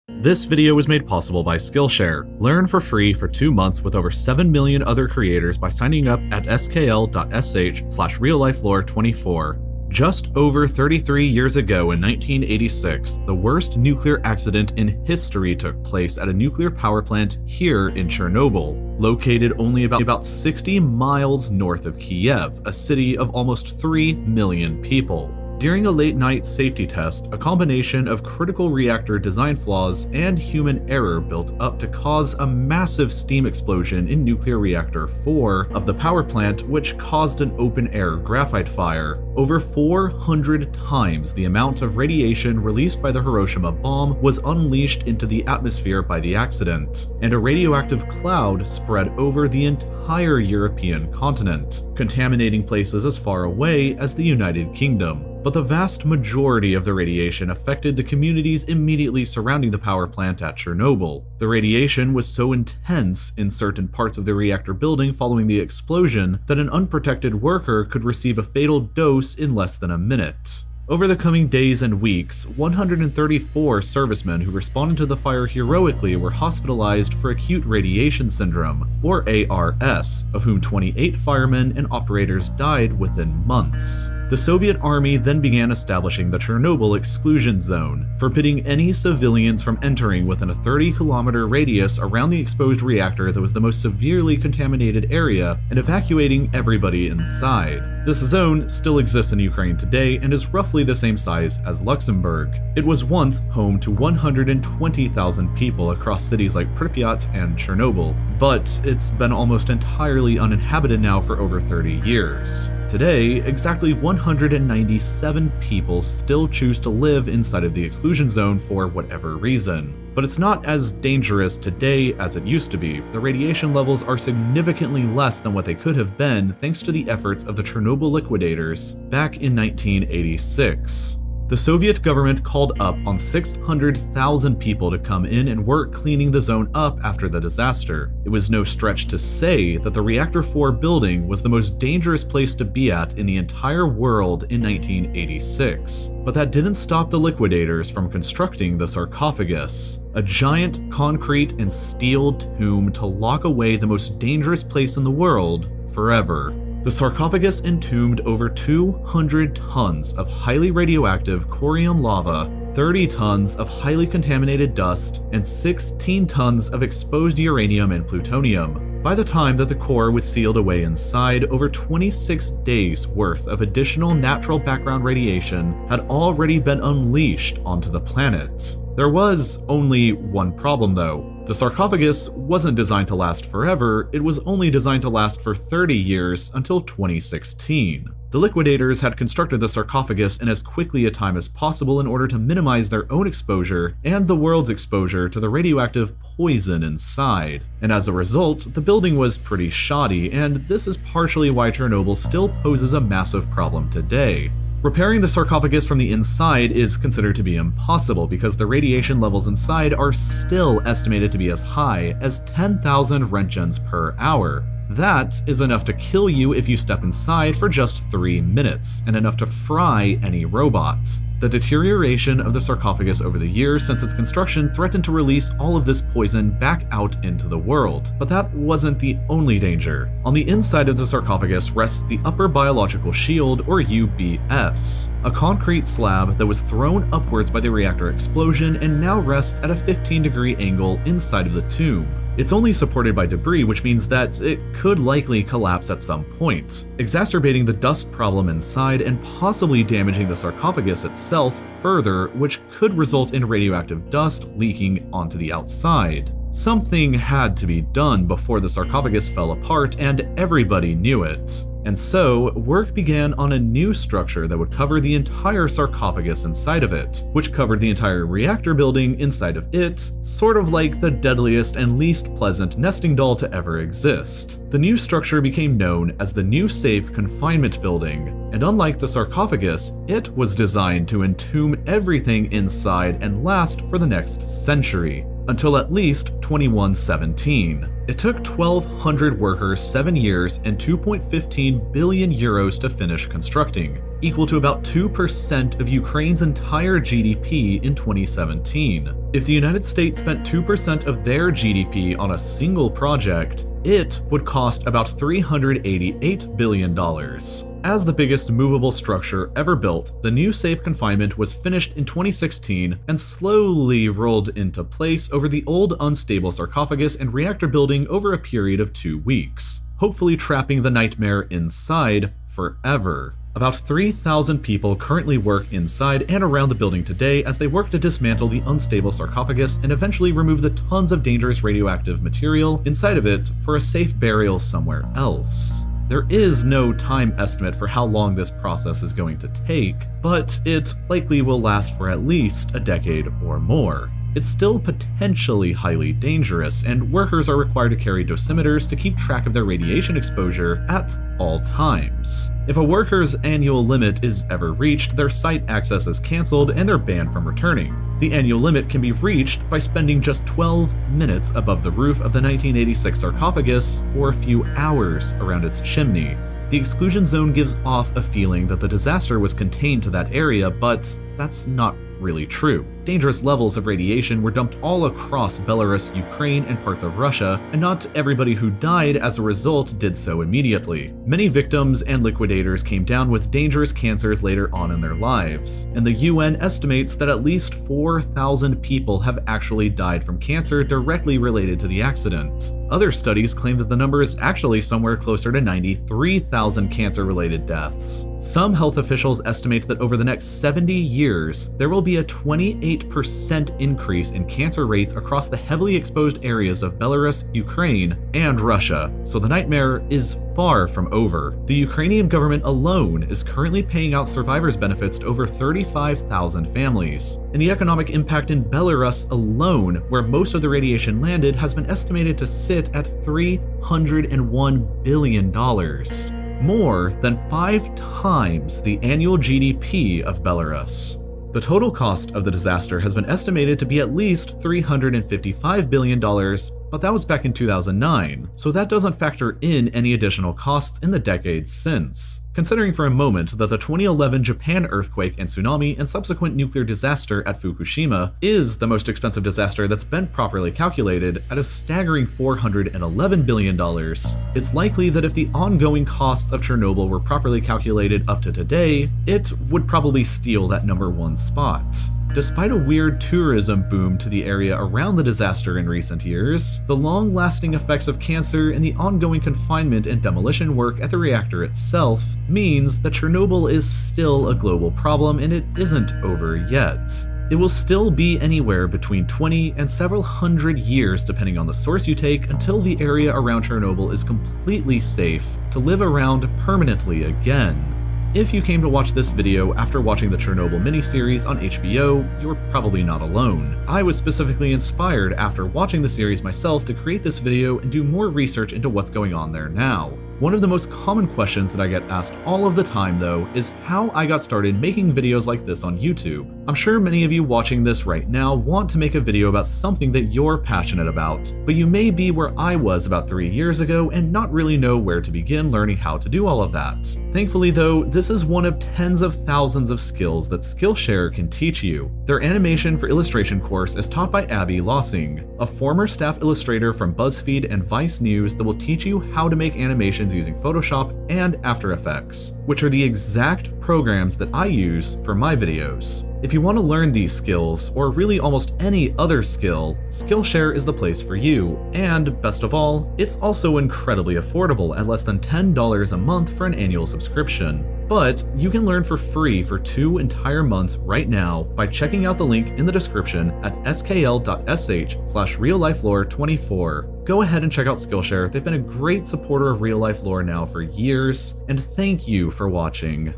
This video was made possible by Skillshare. Learn for free for 2 months with over 7 million other creators by signing up at skl.sh/RealLifeLore24. Just over 33 years ago in 1986, the worst nuclear accident in history took place at a nuclear power plant here in Chernobyl, located only about 60 miles north of Kiev, a city of almost 3 million people. During a late-night safety test, a combination of critical reactor design flaws and human error built up to cause a massive steam explosion in nuclear reactor 4 of the power plant, which caused an open-air graphite fire. Over 400 times the amount of radiation released by the Hiroshima bomb was unleashed into the atmosphere by the accident, and a radioactive cloud spread over the entire European continent, contaminating places as far away as the United Kingdom. But the vast majority of the radiation affected the communities immediately surrounding the power plant at Chernobyl. The radiation was so intense in certain parts of the reactor building following the explosion that an unprotected worker could receive a fatal dose in less than a minute. Over the coming days and weeks, 134 servicemen who responded to the fire heroically were hospitalized for acute radiation syndrome, or ARS, of whom 28 firemen and operators died within months. The Soviet army then began establishing the Chernobyl exclusion zone, forbidding any civilians from entering within a 30-kilometer radius around the exposed reactor that was the most severely contaminated area, and evacuating everybody inside. This zone still exists in Ukraine today and is roughly the same size as Luxembourg. It was once home to 120,000 people across cities like Pripyat and Chernobyl, but it's been almost entirely uninhabited now for over 30 years. Today, exactly 197 people still choose to live inside of the exclusion zone for whatever reason. But it's not as dangerous today as it used to be. The radiation levels are significantly less than what they could have been thanks to the efforts of the Chernobyl liquidators back in 1986. The Soviet government called up on 600,000 people to come in and work cleaning the zone up after the disaster. It was no stretch to say that the Reactor 4 building was the most dangerous place to be at in the entire world in 1986. But that didn't stop the liquidators from constructing the sarcophagus, a giant concrete and steel tomb to lock away the most dangerous place in the world forever. The sarcophagus entombed over 200 tons of highly radioactive corium lava, 30 tons of highly contaminated dust, and 16 tons of exposed uranium and plutonium. By the time that the core was sealed away inside, over 26 days worth of additional natural background radiation had already been unleashed onto the planet. There was only one problem though. The sarcophagus wasn't designed to last forever, it was only designed to last for 30 years until 2016. The liquidators had constructed the sarcophagus in as quickly a time as possible in order to minimize their own exposure and the world's exposure to the radioactive poison inside. And as a result, the building was pretty shoddy, and this is partially why Chernobyl still poses a massive problem today. Repairing the sarcophagus from the inside is considered to be impossible because the radiation levels inside are still estimated to be as high as 10,000 roentgens per hour. That is enough to kill you if you step inside for just 3 minutes, and enough to fry any robot. The deterioration of the sarcophagus over the years since its construction threatened to release all of this poison back out into the world. But that wasn't the only danger. On the inside of the sarcophagus rests the Upper Biological Shield, or UBS, a concrete slab that was thrown upwards by the reactor explosion and now rests at a 15-degree angle inside of the tomb. It's only supported by debris, which means that it could likely collapse at some point, exacerbating the dust problem inside and possibly damaging the sarcophagus itself further, which could result in radioactive dust leaking onto the outside. Something had to be done before the sarcophagus fell apart, and everybody knew it. And so, work began on a new structure that would cover the entire sarcophagus inside of it, which covered the entire reactor building inside of it, sort of like the deadliest and least pleasant nesting doll to ever exist. The new structure became known as the New Safe Confinement Building, and unlike the sarcophagus, it was designed to entomb everything inside and last for the next century, until at least 2117. It took 1,200 workers 7 years and 2.15 billion euros to finish constructing, equal to about 2% of Ukraine's entire GDP in 2017. If the United States spent 2% of their GDP on a single project, it would cost about $388 billion. As the biggest movable structure ever built, the new safe confinement was finished in 2016 and slowly rolled into place over the old unstable sarcophagus and reactor building over a period of 2 weeks, hopefully trapping the nightmare inside forever. About 3,000 people currently work inside and around the building today as they work to dismantle the unstable sarcophagus and eventually remove the tons of dangerous radioactive material inside of it for a safe burial somewhere else. There is no time estimate for how long this process is going to take, but it likely will last for at least a decade or more. It's still potentially highly dangerous, and workers are required to carry dosimeters to keep track of their radiation exposure at all times. If a worker's annual limit is ever reached, their site access is cancelled and they're banned from returning. The annual limit can be reached by spending just 12 minutes above the roof of the 1986 sarcophagus or a few hours around its chimney. The exclusion zone gives off a feeling that the disaster was contained to that area, but that's not really true. Dangerous levels of radiation were dumped all across Belarus, Ukraine, and parts of Russia, and not everybody who died as a result did so immediately. Many victims and liquidators came down with dangerous cancers later on in their lives, and the UN estimates that at least 4,000 people have actually died from cancer directly related to the accident. Other studies claim that the number is actually somewhere closer to 93,000 cancer-related deaths. Some health officials estimate that over the next 70 years, there will be a 28% increase in cancer rates across the heavily exposed areas of Belarus, Ukraine, and Russia, so the nightmare is far from over. The Ukrainian government alone is currently paying out survivors' benefits to over 35,000 families, and the economic impact in Belarus alone, where most of the radiation landed, has been estimated to sit at $301 billion. More than 5 times the annual GDP of Belarus. The total cost of the disaster has been estimated to be at least $355 billion, but that was back in 2009, so that doesn't factor in any additional costs in the decades since. Considering for a moment that the 2011 Japan earthquake and tsunami and subsequent nuclear disaster at Fukushima is the most expensive disaster that's been properly calculated at a staggering $411 billion, it's likely that if the ongoing costs of Chernobyl were properly calculated up to today, it would probably steal that #1 spot. Despite a weird tourism boom to the area around the disaster in recent years, the long-lasting effects of cancer and the ongoing confinement and demolition work at the reactor itself means that Chernobyl is still a global problem and it isn't over yet. It will still be anywhere between 20 and several hundred years depending on the source you take until the area around Chernobyl is completely safe to live around permanently again. If you came to watch this video after watching the Chernobyl miniseries on HBO, you're probably not alone. I was specifically inspired after watching the series myself to create this video and do more research into what's going on there now. One of the most common questions that I get asked all of the time though is how I got started making videos like this on YouTube. I'm sure many of you watching this right now want to make a video about something that you're passionate about, but you may be where I was about 3 years ago and not really know where to begin learning how to do all of that. Thankfully though, this is one of tens of thousands of skills that Skillshare can teach you. Their animation for illustration course is taught by Abby Lossing, a former staff illustrator from BuzzFeed and Vice News that will teach you how to make animations using Photoshop and After Effects, which are the exact programs that I use for my videos. If you want to learn these skills, or really almost any other skill, Skillshare is the place for you, and best of all, it's also incredibly affordable at less than $10 a month for an annual subscription. But you can learn for free for 2 entire months right now by checking out the link in the description at skl.sh/RealLifeLore24. Go ahead and check out Skillshare. They've been a great supporter of Real Life Lore now for years, and thank you for watching.